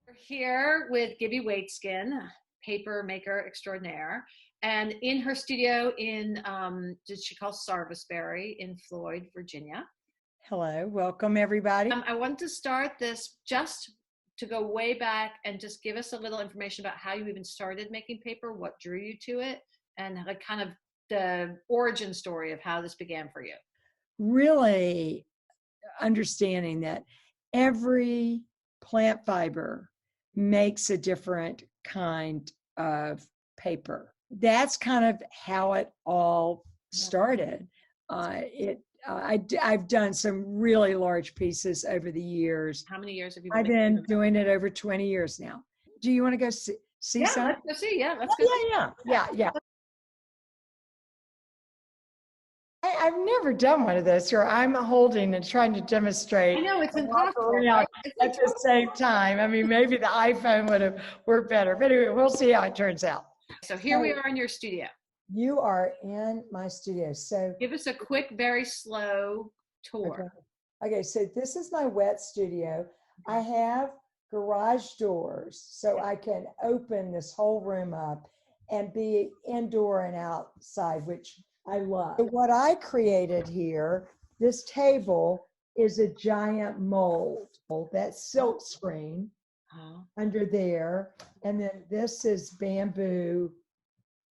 We're here with Gibby Waitzkin, paper maker extraordinaire, and in her studio in, did she call Sarvisberry in Floyd, Virginia. Hello, welcome everybody. I want to start this just to go way back and just give us a little information about how you even started making paper, what drew you to it, and like kind of the origin story of how this began for you. Really understanding that every plant fiber makes a different kind of paper. That's kind of how it all started. I've done some really large pieces over the years. How many years have you I've been doing it over 20 years now. Do you want to go see yeah, some? let's go see. Yeah, let's go. Yeah. I've never done one of those here. I'm holding and trying to demonstrate. I know, it's impossible. Right? At the same time. I mean, maybe the iPhone would have worked better. But anyway, we'll see how it turns out. So here we are in your studio. You are in my studio. So give us a quick, very slow tour. Okay, so this is my wet studio. I have garage doors, so I can open this whole room up and be indoor and outside, which I love. What I created here, this table is a giant mold. That's silk screen under there. And then this is bamboo,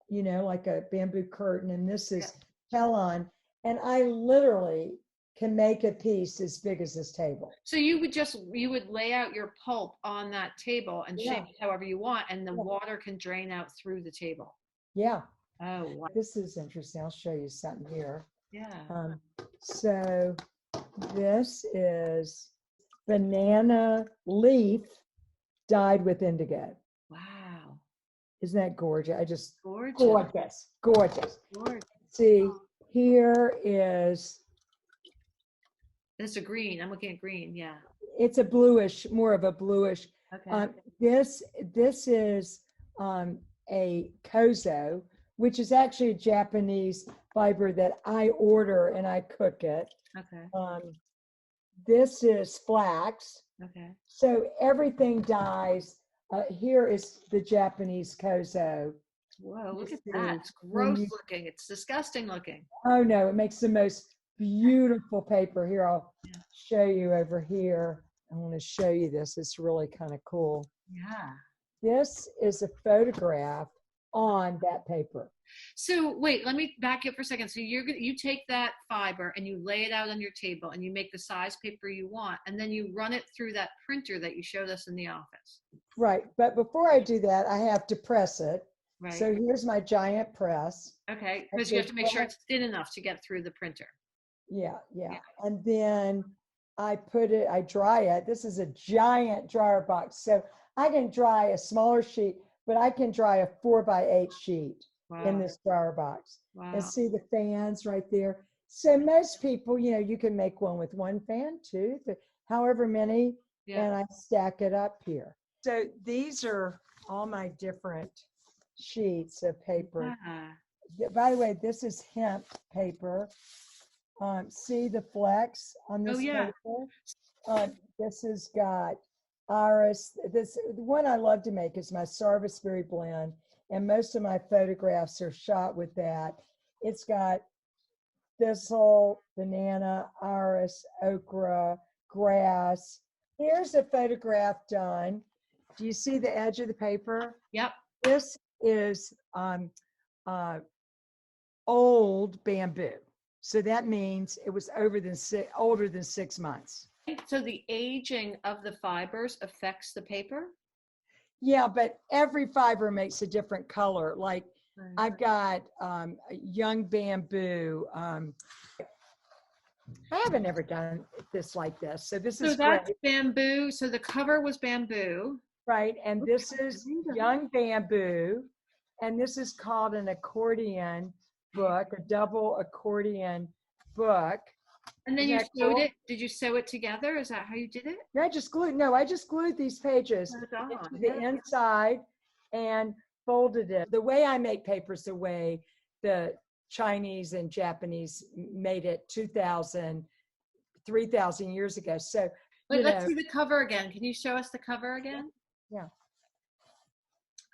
you know, like a bamboo curtain. And this is Tellon. And I literally can make a piece as big as this table. So you would lay out your pulp on that table and shape it however you want, and the water can drain out through the table. Yeah. Oh, wow. This is interesting. I'll show you something here. Yeah. So this is banana leaf dyed with indigo. Wow. Isn't that gorgeous? Gorgeous. Gorgeous. See, here is. It's a green. I'm looking at green. Yeah. It's a bluish, more of a bluish. Okay. This is a kozo, which is actually a Japanese fiber that I order and I cook it. Okay. This is flax. Okay. So everything dyes. Here is the Japanese kozo. Whoa, look at that. It's gross looking. It's disgusting looking. Oh no, it makes the most beautiful paper. Here, I'll show you over here. I want to show you this. It's really kind of cool. Yeah. This is a photograph on that paper. So wait, let me back up for a second. So you take that fiber and you lay it out on your table and you make the size paper you want, and then you run it through that printer that you showed us in the office. Right, but before I do that, I have to press it. Right. So here's my giant press. Okay, because you have to make sure it's thin enough to get through the printer. Yeah. And then I dry it. This is a giant dryer box. So I can dry a smaller sheet, but I can dry a 4x8 sheet in this dryer box. Wow. And see the fans right there. So most people, you know, you can make one with one fan, two, three, however many, and I stack it up here. So these are all my different sheets of paper. By the way, this is hemp paper. See the flex on this paper? This has got iris. The one I love to make is my Sarvisberry blend, and most of my photographs are shot with that. It's got thistle, banana, iris, okra, grass. Here's a photograph done. Do you see the edge of the paper? Yep. This is old bamboo. So that means it was older than 6 months. So the aging of the fibers affects the paper? Yeah, but every fiber makes a different color. Like I've got young bamboo. I haven't ever done this like this. So this is that's bamboo. So the cover was bamboo. Right, and this is young bamboo. And this is called an accordion book, a double accordion book. And then you sewed it. Did you sew it together? Is that how you did it? I just glued these pages to the inside and folded it. The way I make paper is the way the Chinese and Japanese made it 2,000, 3,000 years ago. So let's see the cover again. Can you show us the cover again? Yeah.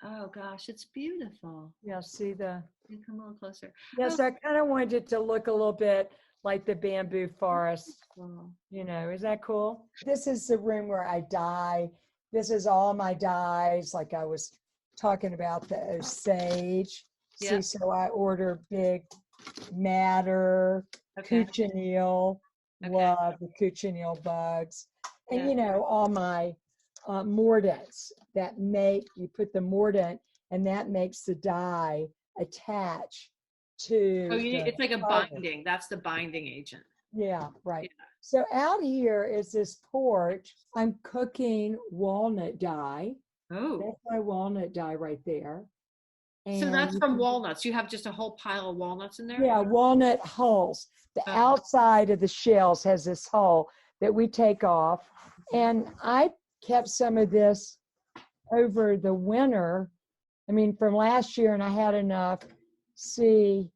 Oh gosh, it's beautiful. Yeah, see the. You come a little closer. Yes, I kind of wanted it to look a little bit like the bamboo forest. Cool. You know, is that cool? This is the room where I dye. This is all my dyes, like I was talking about the Osage. See, so I order big madder, cochineal, love the cochineal bugs. And, you know, all my mordants that make, you put the mordant and that makes the dye attach to. Oh, it's like a binding. That's the binding agent. Yeah, right. Yeah. So out here is this porch. I'm cooking walnut dye. Oh. That's my walnut dye right there. And so that's from walnuts. You have just a whole pile of walnuts in there? Yeah, walnut hulls. The outside of the shells has this hull that we take off. And I kept some of this over the winter. I mean, from last year, and I had enough. See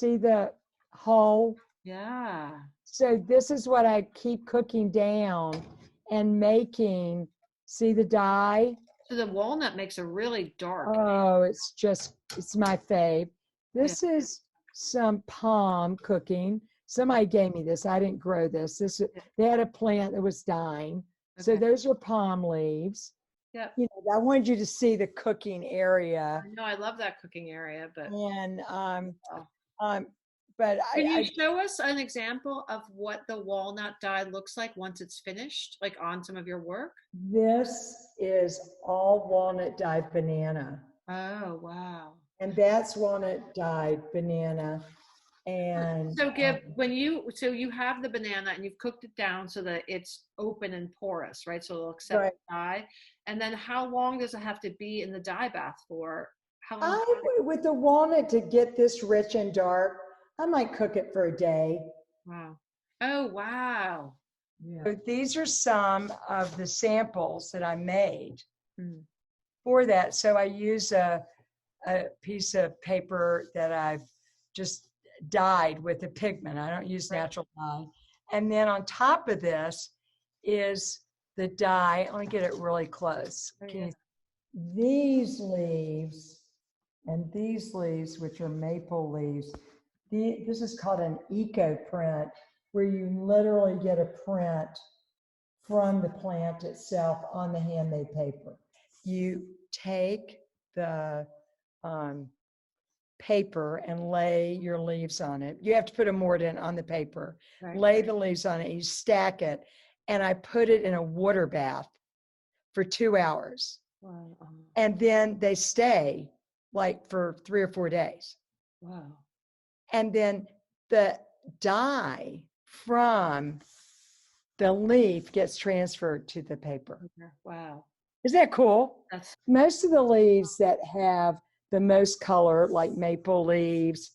the hull? Yeah. So this is what I keep cooking down and making. See the dye? So the walnut makes a really dark. Oh, it's my fave. This is some palm cooking. Somebody gave me this. I didn't grow this. They had a plant that was dying. So those are palm leaves. Yeah. You know, I wanted you to see the cooking area. No, I love that cooking area, but can you show us an example of what the walnut dye looks like once it's finished, like on some of your work? This is all walnut dyed banana. Oh, wow. And that's walnut dyed banana. And so you have the banana and you've cooked it down so that it's open and porous, right? So it'll accept the dye. And then how long does it have to be in the dye bath for? How long? With the walnut, to get this rich and dark, I might cook it for a day. Wow. Oh, wow. Yeah. So these are some of the samples that I made for that. So I use a piece of paper that I've just dyed with a pigment. I don't use natural dye. And then on top of this is the dye. Let me get it really close. These leaves and these leaves, which are maple leaves, this is called an eco print, where you literally get a print from the plant itself on the handmade paper. You take the paper and lay your leaves on it. You have to put a mordant on the paper, lay the leaves on it, you stack it, and I put it in a water bath for 2 hours. Wow. And then they stay like for 3 or 4 days. Wow. And then the dye from the leaf gets transferred to the paper. Wow. Isn't that cool? Most of the leaves that have the most color, like maple leaves,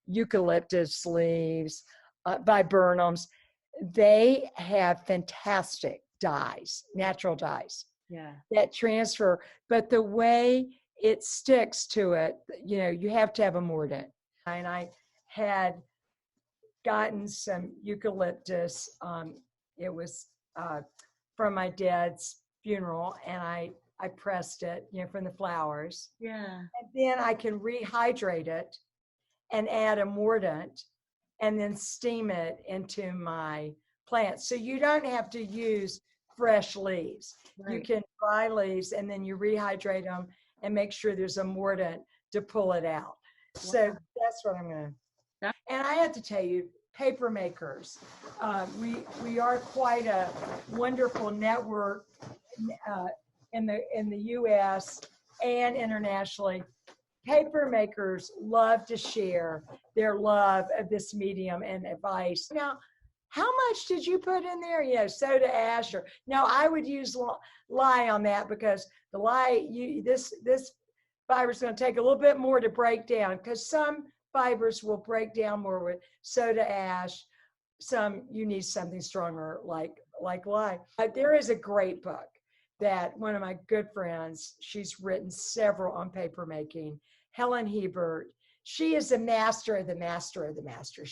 eucalyptus leaves, viburnums, they have fantastic dyes, natural dyes that transfer. But the way it sticks to it, you know, you have to have a mordant. And I had gotten some eucalyptus. It was from my dad's funeral, and I pressed it, you know, from the flowers. Yeah. And then I can rehydrate it and add a mordant and then steam it into my plants. So you don't have to use fresh leaves. You can dry leaves and then you rehydrate them and make sure there's a mordant to pull it out. So that's what I'm going to. And I have to tell you, paper makers, we are quite a wonderful network in the U.S. and internationally. Paper makers love to share their love of this medium and advice. Now, how much did you put in there? You know, soda ash, or no, I would use lye on that, because the lye, this fiber is going to take a little bit more to break down, because some fibers will break down more with soda ash. Some you need something stronger like lye. There is a great book that one of my good friends, she's written several on paper making, Helen Hebert. She is the master of the master of the master.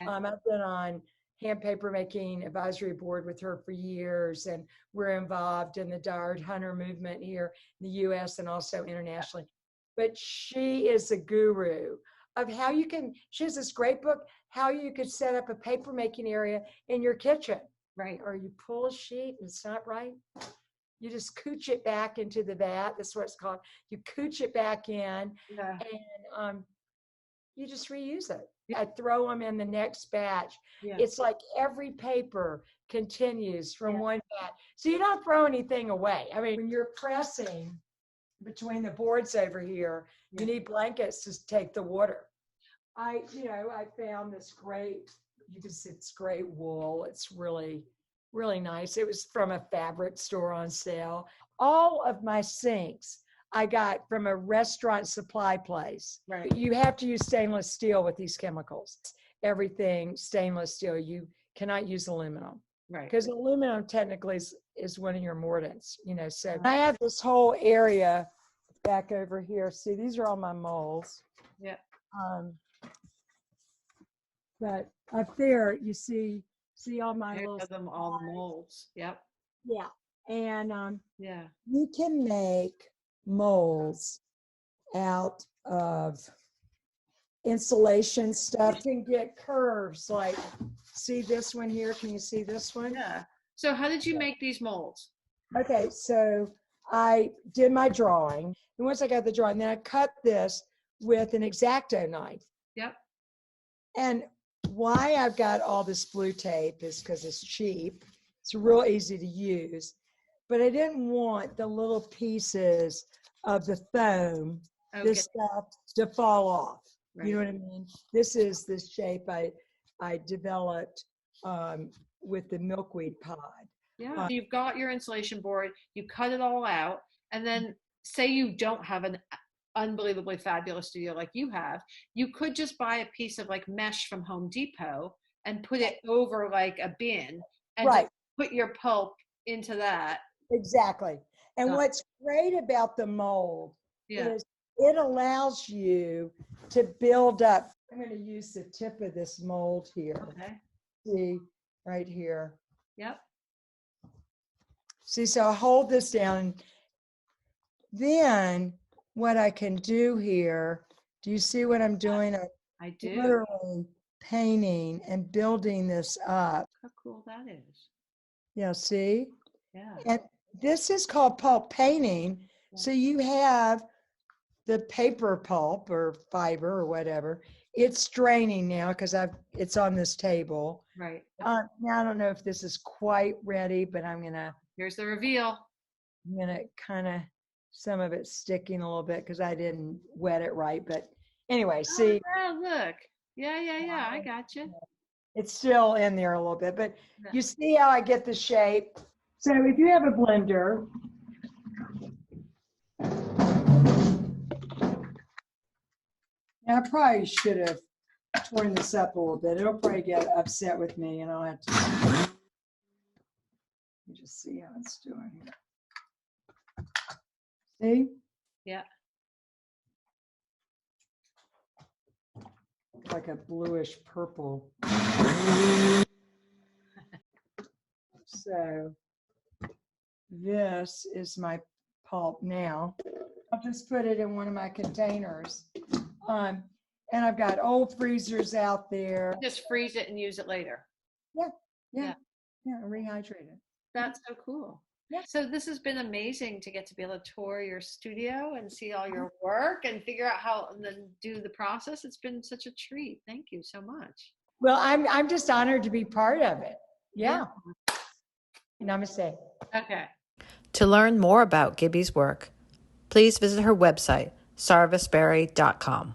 I've been on hand paper making advisory board with her for years, and we're involved in the Dart Hunter movement here in the US and also internationally. But she is a guru of how you can, she has this great book, how you could set up a paper making area in your kitchen. Right. Or you pull a sheet and it's not right. You just cooch it back into the vat. That's what it's called. You cooch it back in, and you just reuse it. I throw them in the next batch. It's like every paper continues from one batch. So you don't throw anything away. I mean, when you're pressing between the boards over here, you need blankets to take the water. I found this great, you can see it's great wool. It's really, really nice. It was from a fabric store on sale. All of my sinks I got from a restaurant supply place. Right. You have to use stainless steel with these chemicals. Everything stainless steel. You cannot use aluminum. Right. Because aluminum technically is one of your mordants, So I have this whole area back over here. See, these are all my molds. Yeah. But up there, you see all my little all the molds. Yep. Yeah. And you can make molds out of insulation stuff. You can get curves like, see this one here? Can you see this one? Yeah. So how did you make these molds? Okay, so I did my drawing. And once I got the drawing, then I cut this with an X-Acto knife. Yep. And why I've got all this blue tape is because it's cheap. It's real easy to use. But I didn't want the little pieces of the foam, this stuff, to fall off. Right. You know what I mean? This is the shape I developed with the milkweed pod. Yeah. You've got your insulation board, you cut it all out, and then say you don't have an unbelievably fabulous studio like you have, you could just buy a piece of like mesh from Home Depot and put it over like a bin and just put your pulp into that. Exactly. And what's great about the mold is it allows you to build up. I'm going to use the tip of this mold here. Okay. See, right here. Yep. See, so I hold this down. Then what I can do here, do you see what I'm doing? I do. Literally painting and building this up. How cool that is. Yeah, see? Yeah. And this is called pulp painting. Yeah. So you have the paper pulp or fiber or whatever. It's draining now because it's on this table. Right. Now I don't know if this is quite ready, but here's the reveal. I'm gonna kind of, some of it's sticking a little bit because I didn't wet it right. But anyway, see. Oh, look. Yeah. I got you. It's still in there a little bit, but you see how I get the shape. So if you have a blender, now I probably should have torn this up a little bit. It'll probably get upset with me, and I'll have to. Let me just see how it's doing here. See? Yeah. Like a bluish purple. So this is my pulp now. I'll just put it in one of my containers. And I've got old freezers out there. Just freeze it and use it later. Yeah, rehydrate it. That's so cool. Yeah. So this has been amazing to get to be able to tour your studio and see all your work and figure out how and then do the process. It's been such a treat. Thank you so much. Well, I'm just honored to be part of it. Yeah. Namaste. Okay. To learn more about Gibby's work, please visit her website, sarvisberry.com.